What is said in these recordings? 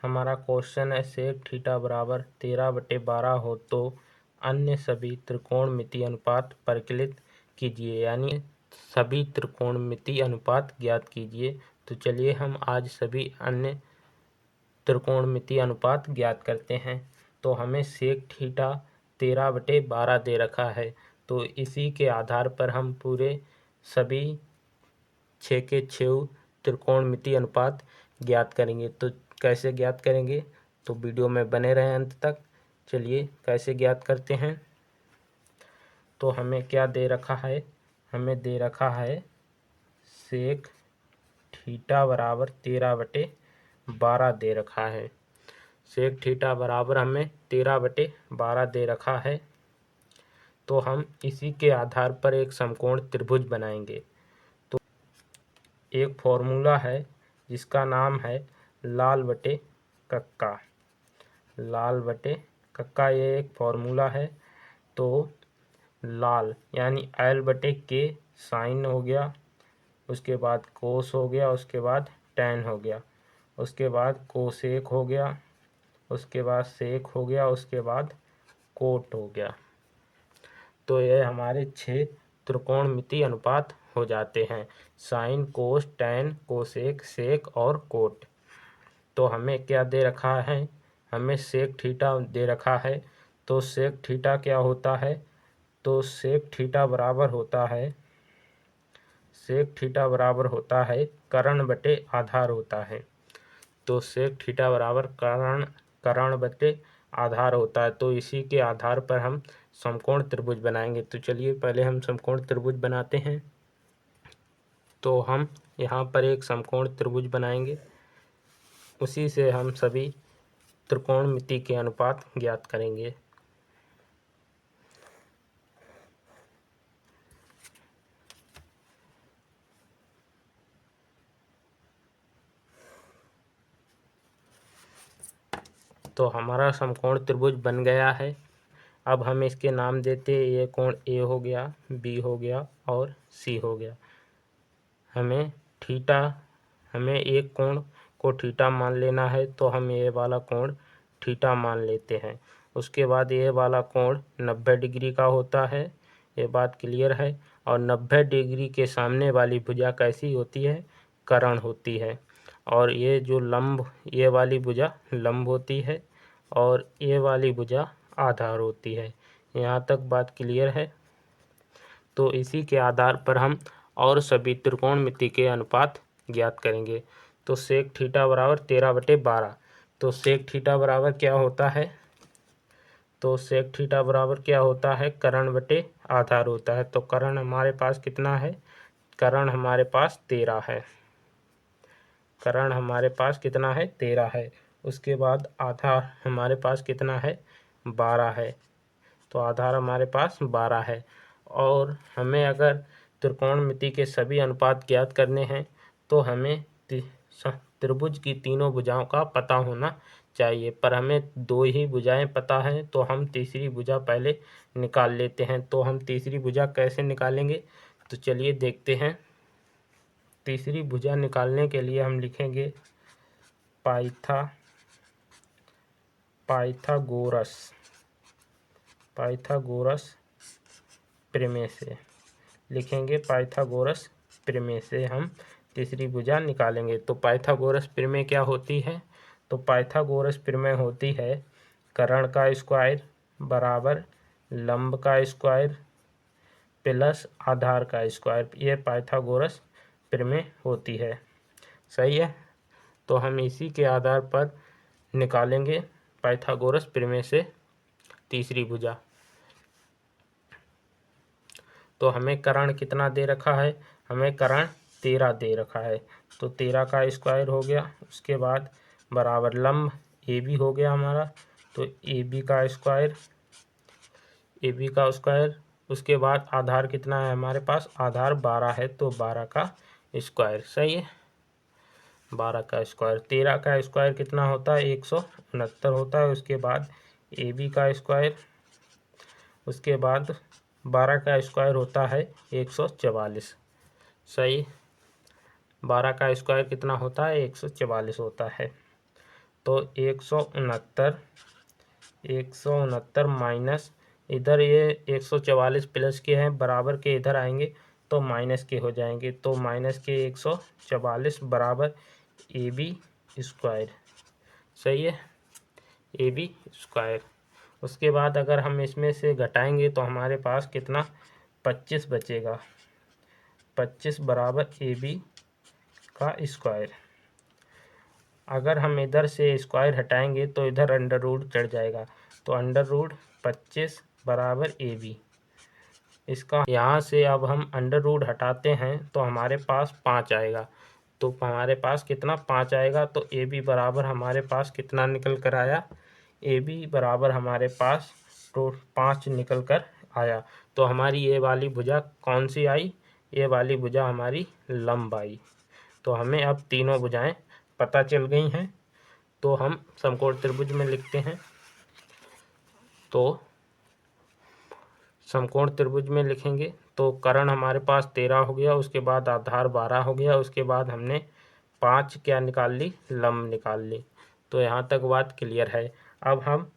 हमारा क्वेश्चन है sec theta बराबर 13/12 हो तो अन्य सभी त्रिकोणमितीय अनुपात परिकलित कीजिए, यानी सभी त्रिकोणमितीय अनुपात ज्ञात कीजिए। तो चलिए हम आज सभी अन्य त्रिकोणमितीय अनुपात ज्ञात करते हैं। तो हमें सेक थीटा 13/12 दे रखा है, तो इसी के आधार पर हम पूरे सभी 6 के 6 त्रिकोणमितीय अनुपात ज्ञात करेंगे। तो कैसे ज्ञात करेंगे, तो वीडियो में बने रहें अंत तक। चलिए कैसे ज्ञात करते हैं। तो हमें क्या दे रखा है, हमें दे रखा है सेक थीटा बराबर 13/12 दे रखा है। सेक थीटा बराबर हमें 13/12 दे रखा है। तो हम इसी के आधार पर एक समकोण त्रिभुज बनाएंगे। तो एक फॉर्मूला है जिसका नाम है लाल बटे कक्का। लाल बटे कक्का ये एक फॉर्मूला है। तो लाल यानी एल बटे के साइन हो गया, उसके बाद कोस हो गया, उसके बाद टैन हो गया, उसके बाद कोसेक हो गया, उसके बाद सेक हो गया, उसके बाद कोट हो गया। तो ये हमारे 6 त्रिकोणमितीय अनुपात हो जाते हैं, sine cos tan cosec sec और कोट। तो हमें क्या दे रखा है, हमें सेक थीटा दे रखा है। तो सेक थीटा क्या होता है, तो सेक थीटा बराबर होता है, सेक थीटा बराबर होता है कर्ण बटे आधार होता है। तो सेक थीटा बराबर कर्ण बटे आधार होता है। तो इसी के आधार पर हम समकोण त्रिभुज बनाएंगे। तो चलिए पहले हम समकोण त्रिभुज बनाते हैं। तो हम यहाँ पर एक समकोण त्रिभुज बनाएंगे, उसी से हम सभी त्रिकोणमिति के अनुपात ज्ञात करेंगे। तो हमारा समकोण त्रिभुज बन गया है। अब हम इसके नाम देते, ये कोण ए हो गया, बी हो गया और सी हो गया। हमें थीटा, हमें एक कोण को थीटा मान लेना है, तो हम ये वाला कोण थीटा मान लेते हैं। उसके बाद ये वाला कोण 90 डिग्री का होता है, ये बात क्लियर है। और 90 डिग्री के सामने वाली भुजा कैसी होती है, कर्ण होती है। और ये जो लंब, ये वाली भुजा लंब होती है और ये वाली भुजा आधार होती है। यहाँ तक बात क्लियर है। तो इसी के आधार पर हम और सभी त्रिकोणमिति के अनुपात ज्ञात करेंगे। तो सेक थीटा बराबर 13/12। तो सेक थीटा बराबर क्या होता है, तो सेक थीटा बराबर क्या होता है, कर्ण बटे आधार होता है। तो कर्ण हमारे पास कितना है, कर्ण हमारे पास 13 है। कर्ण हमारे पास कितना है, 13 है। उसके बाद आधार हमारे पास कितना है, 12 है। तो आधार हमारे पास 12 है। और हमें अगर त्रिकोणमिति के सभी अनुपात ज्ञात करने हैं, तो हमें त्रिभुज की तीनों भुजाओं का पता होना चाहिए। पर हमें 2 ही भुजाएं पता हैं, तो हम तीसरी भुजा पहले निकाल लेते हैं। तो हम तीसरी भुजा कैसे निकालेंगे, तो चलिए देखते हैं। तीसरी भुजा निकालने के लिए हम लिखेंगे पाइथागोरस प्रमेय से, लिखेंगे पाइथागोरस प्रमेय से हम तीसरी भुजा निकालेंगे। तो पाइथागोरस प्रमेय क्या होती है, तो पाइथागोरस प्रमेय होती है कर्ण का स्क्वायर बराबर लंब का स्क्वायर प्लस आधार का स्क्वायर। ये पाइथागोरस प्रमेय होती है, सही है। तो हम इसी के आधार पर निकालेंगे पाइथागोरस प्रमेय से तीसरी भुजा। तो हमें कर्ण कितना दे रखा है, हमें कर्ण 13 दे रखा है। तो 13 का स्क्वायर हो गया, उसके बाद बराबर लंब ए बी हो गया हमारा। तो ए बी का स्क्वायर, उसके बाद आधार कितना है हमारे पास, आधार 12 है, तो 12 का स्क्वायर, सही है। 12 का स्क्वायर, 13 का स्क्वायर कितना होता है, 169 होता है। उसके बाद ए बी का स्क्वायर, उसके बाद 12 का स्क्वायर होता है 144, सही। 12 का स्क्वायर कितना होता है, 144 होता है। तो 169 माइनस, इधर ये 144 प्लस के हैं, बराबर के इधर आएंगे तो माइनस के हो जाएंगे, तो माइनस के 144 बराबर AB स्क्वायर। सही है, AB स्क्वायर। उसके बाद अगर हम इसमें से घटाएंगे तो हमारे पास कितना 25 बचेगा, 25 बराबर AB का स्क्वायर। अगर हम इधर से स्क्वायर हटाएंगे तो इधर अंडर रूट चढ़ जाएगा, तो अंडर रूट 25 बराबर AB। इसका यहाँ से अब हम अंडर रूट हटाते हैं तो हमारे पास 5 आएगा, तो हमारे पास कितना 5 आएगा, तो AB बराबर हमारे पास कितना निकल कर आया, AB बराबर हमारे पास तो 5 निकल कर आया। तो हमारी ये वाली भुजा कौन सी आई, ये वाली भुजा हमारी लंब आई। तो हमें अब तीनों भुजाएं पता चल गई हैं। तो हम समकोण त्रिभुज में लिखते हैं, तो समकोण त्रिभुज में लिखेंगे तो कर्ण हमारे पास 13 हो गया, उसके बाद आधार 12 हो गया, उसके बाद हमने 5 क्या निकाल ली, लंब निकाल ली। तो यहाँ तक बात क्लियर है। अब हम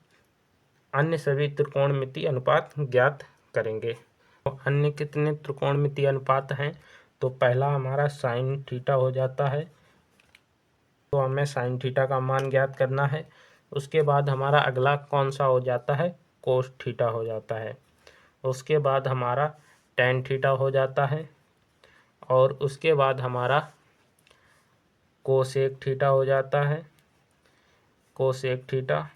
अन्य सभी त्रिकोणमितीय अनुपात ज्ञात करेंगे। तो अन्य कितने त्रिकोणमितीय अनुपात हैं, तो पहला हमारा साइन थीटा हो जाता है, तो हमें साइन थीटा का मान ज्ञात करना है। उसके बाद हमारा अगला कौन सा हो जाता है, कोस थीटा हो जाता है। उसके बाद हमारा टेन थीटा हो जाता है, और उसके बाद हमारा कोसेक थीटा हो जाता है, कोसेक थीटा।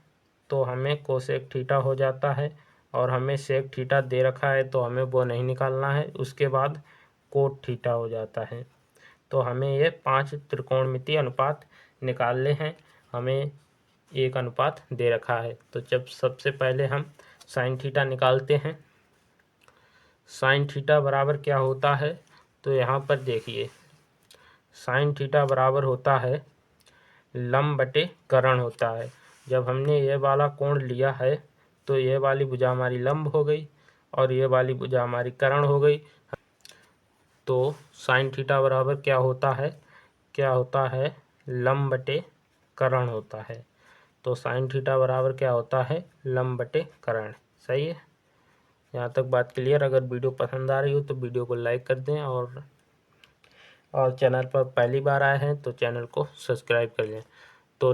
तो हमें कोसेक थीटा हो जाता है, और हमें सेक थीटा दे रखा है तो हमें वो नहीं निकालना है। उसके बाद कोट थीटा हो जाता है। तो हमें ये 5 त्रिकोणमितीय अनुपात निकालने हैं, हमें एक अनुपात दे रखा है। तो जब सबसे पहले हम साइन थीटा निकालते हैं, साइन थीटा बराबर क्या होता है, तो यहाँ पर देखिए साइन थीटा बराबर होता है लंब बटे कर्ण होता है। जब हमने ये वाला कोण लिया है तो ये वाली भुजा हमारी लंब हो गई और ये वाली भुजा हमारी कर्ण हो गई। तो साइन थीटा बराबर क्या होता है, क्या होता है, लंब बटे कर्ण होता है। तो साइन थीटा बराबर क्या होता है, लंब बटे कर्ण। सही है, यहाँ तक बात क्लियर। अगर वीडियो पसंद आ रही हो तो वीडियो को लाइक कर दें, और चैनल पर पहली बार आए हैं तो चैनल को सब्सक्राइब कर लें। तो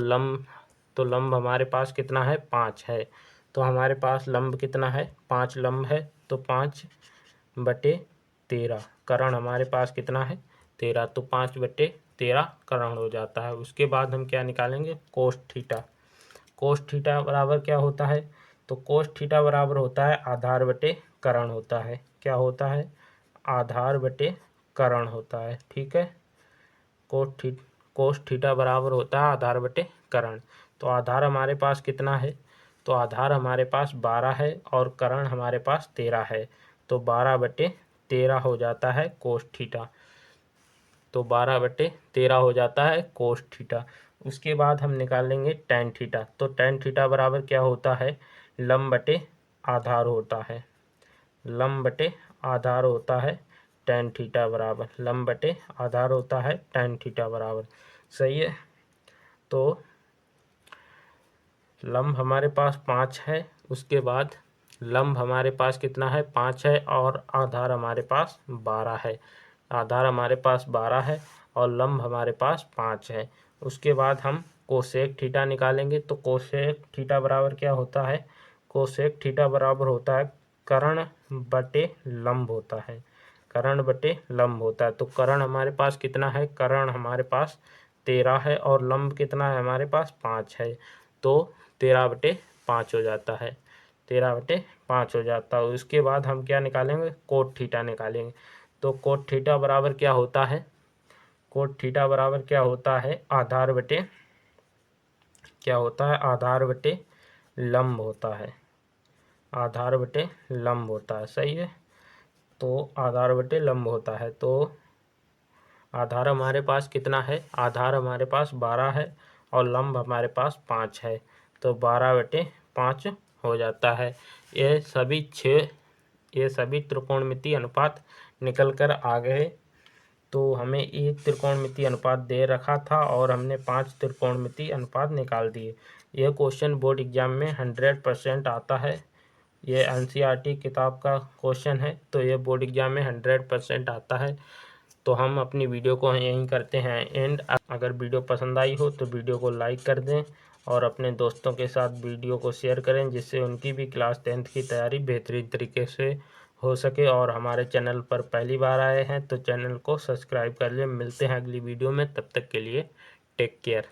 लंब हमारे पास कितना है, 5 है। तो हमारे पास लंब कितना है, 5 लंब है, तो 5 बटे 13। कर्ण हमारे पास कितना है, 13, तो 5 बटे 13 कर्ण हो जाता है। उसके बाद हम क्या निकालेंगे, कोस थीटा। कोस थीटा बराबर क्या होता है, तो कोस थीटा बराबर होता है आधार बटे कर्ण होता है। क्या होता है, आधार बटे कर्ण होता है। ठीक है, कोस थीटा बराबर होता है आधार बटे कर्ण। तो आधार हमारे पास कितना है, तो आधार हमारे पास 12 है और कर्ण हमारे पास 13 है, तो 12 बटे 13 हो जाता है कोस थीटा। तो 12 बटे 13 हो जाता है कोस थीटा। उसके बाद हम निकालेंगे टेन थीटा। तो टेन थीटा बराबर क्या होता है, लंब बटे आधार होता है, लंब बटे आधार होता है टेन थीटा बराबर, लंब बटे आधार होता है टेन थीटा बराबर। सही है, तो लंब हमारे पास 5 है, उसके बाद लंब हमारे पास कितना है, 5 है, और आधार हमारे पास 12 है। आधार हमारे पास 12 है और लंब हमारे पास 5 है। उसके बाद हम कोसेक थीटा निकालेंगे। तो कोसेक थीटा बराबर क्या होता है, कोसेक थीटा बराबर होता है कर्ण बटे लंब होता है, कर्ण बटे लंब होता है। तो कर्ण हमारे पास कितना है, कर्ण हमारे पास 13 है और लंब कितना है हमारे पास 5 है, तो 13 बटे 5 हो जाता है, 13 बटे 5 हो जाता है। उसके बाद हम क्या निकालेंगे, कोट थीटा निकालेंगे। तो कोट थीटा बराबर क्या होता है, कोट थीटा बराबर क्या होता है, आधार बटे क्या होता है, आधार बटे लंब होता है, आधार बटे लंब होता है। सही है, तो आधार बटे लंब होता है। तो आधार हमारे पास कितना है, आधार हमारे पास 12 है और लंब हमारे पास 5 है, तो 12 बटे 5 हो जाता है। ये सभी त्रिकोणमितीय अनुपात निकल कर आ गए। तो हमें एक त्रिकोणमितीय अनुपात दे रखा था और हमने 5 त्रिकोणमितीय अनुपात निकाल दिए। यह क्वेश्चन बोर्ड एग्जाम में 100% आता है। ये एनसीईआरटी किताब का क्वेश्चन है, तो ये बोर्ड एग्जाम में 100% आता है। तो हम अपनी वीडियो को यहीं करते हैं एंड। अगर वीडियो पसंद आई हो तो वीडियो को लाइक कर दें और अपने दोस्तों के साथ वीडियो को शेयर करें, जिससे उनकी भी क्लास 10th की तैयारी बेहतरीन तरीके से हो सके। और हमारे चैनल पर पहली बार आए हैं तो चैनल को सब्सक्राइब कर लें। मिलते हैं अगली वीडियो में, तब तक के लिए टेक केयर।